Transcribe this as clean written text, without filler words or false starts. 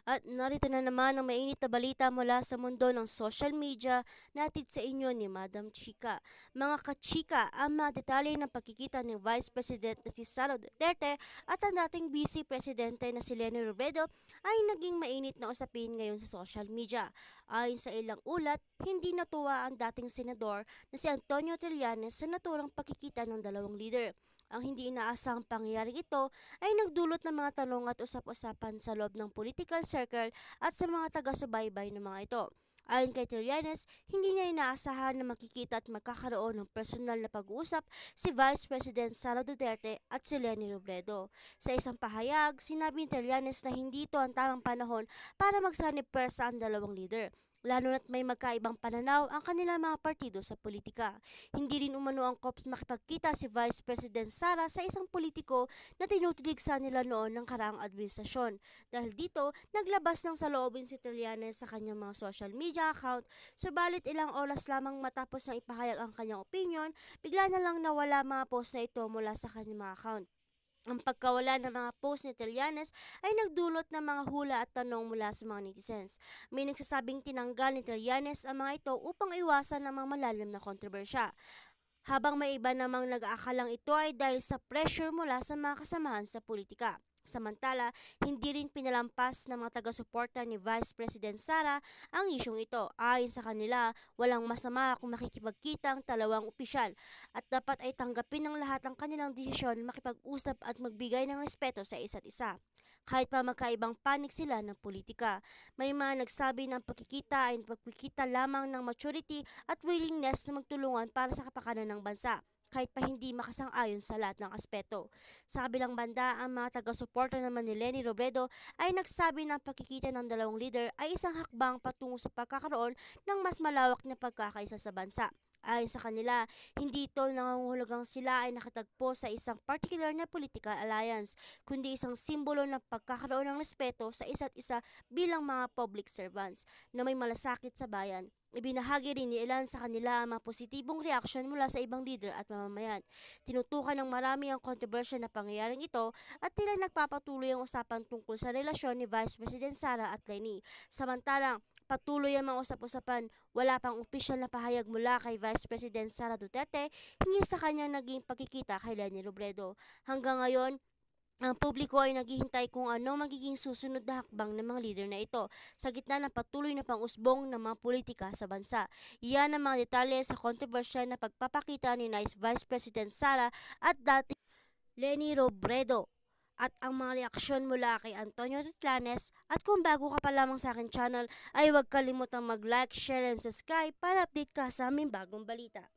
At narito na naman ang mainit na balita mula sa mundo ng social media natin sa inyo ni Madam Chika. Mga kachika, ang mga detalye ng pagkikita ni Vice President na si Sara Duterte at ang dating Vice Presidente na si Leni Robredo ay naging mainit na usapin ngayon sa social media. Ayon sa ilang ulat, hindi natuwa ang dating senador na si Antonio Trillanes sa naturang pagkikita ng dalawang leader. Ang hindi inaasahang pangyayaring ito ay nagdulot ng mga tanong at usap-usapan sa loob ng political circle at sa mga taga-subaybay ng mga ito. Ayon kay Trillanes, hindi niya inaasahan na makikita at magkakaroon ng personal na pag-uusap si Vice President Sara Duterte at si Leni Robredo. Sa isang pahayag, sinabi ni Trillanes na hindi ito ang tamang panahon para magsanib pwersa ang dalawang leader, lalo na't may magkaibang pananaw ang kanilang mga partido sa politika. Hindi rin umano ang COPS makipagkita si Vice President Sara sa isang politiko na tinutuligsa nila noon ng karaang administrasyon. Dahil dito, naglabas ng saloobin si Trillanes sa kanyang mga social media account, subalit ilang oras lamang matapos ng ipahayag ang kanyang opinion, bigla na lang nawala mga post na ito mula sa kanyang mga account. Ang pagkawala ng mga post ni Trillanes ay nagdulot ng mga hula at tanong mula sa mga netizens. May nagsasabing tinanggal ni Trillanes ang mga ito upang iwasan ng mga malalim na kontrobersya. Habang may iba namang nag-aakalang ito ay dahil sa pressure mula sa mga kasamahan sa politika. Samantala, hindi rin pinalampas ng mga taga-suporta ni Vice President Sara ang isyong ito. Ayon sa kanila, walang masama kung makikipagkita ang dalawang opisyal at dapat ay tanggapin ng lahat ang kanilang desisyon, makipag-usap at magbigay ng respeto sa isa't isa. Kahit pa magkaibang panig sila ng politika, may mga nagsabi ng pagkikita ay pagkikita lamang ng maturity at willingness na magtulungan para sa kapakanan ng bansa, kahit pa hindi makasang-ayon sa lahat ng aspeto. Sa kabilang banda, ang mga taga-suporta naman ni Leni Robredo ay nagsabi na ang pagkikita ng dalawang leader ay isang hakbang patungo sa pagkakaroon ng mas malawak na pagkakaisa sa bansa. Ayon sa kanila, hindi ito nangangahulugang sila ay nakatagpo sa isang particular na political alliance, kundi isang simbolo ng pagkakaroon ng respeto sa isa't isa bilang mga public servants na may malasakit sa bayan. Ibinahagi rin ni ilan sa kanila ang mga positibong reaksyon mula sa ibang leader at mamamayan. Tinutukan ng marami ang kontrobersya na pangyayaring ito at tila nagpapatuloy ang usapan tungkol sa relasyon ni Vice President Sara at Leni. Samantalang, patuloy ang mga usap-usapan, wala pang opisyal na pahayag mula kay Vice President Sara Duterte hinggil sa kanyang naging pagkikita kay Leni Robredo. Hanggang ngayon, ang publiko ay naghihintay kung ano magiging susunod na hakbang ng mga leader na ito sa gitna ng patuloy na pang-usbong ng mga politika sa bansa. Iyan ang mga detalye sa kontrobersya na pagpapakita ni Vice President Sara at dati Leni Robredo at ang mga reaksyon mula kay Antonio Trillanes. At kung bago ka pa lamang sa akin channel ay huwag kalimutang mag-like, share and subscribe para update ka sa aming bagong balita.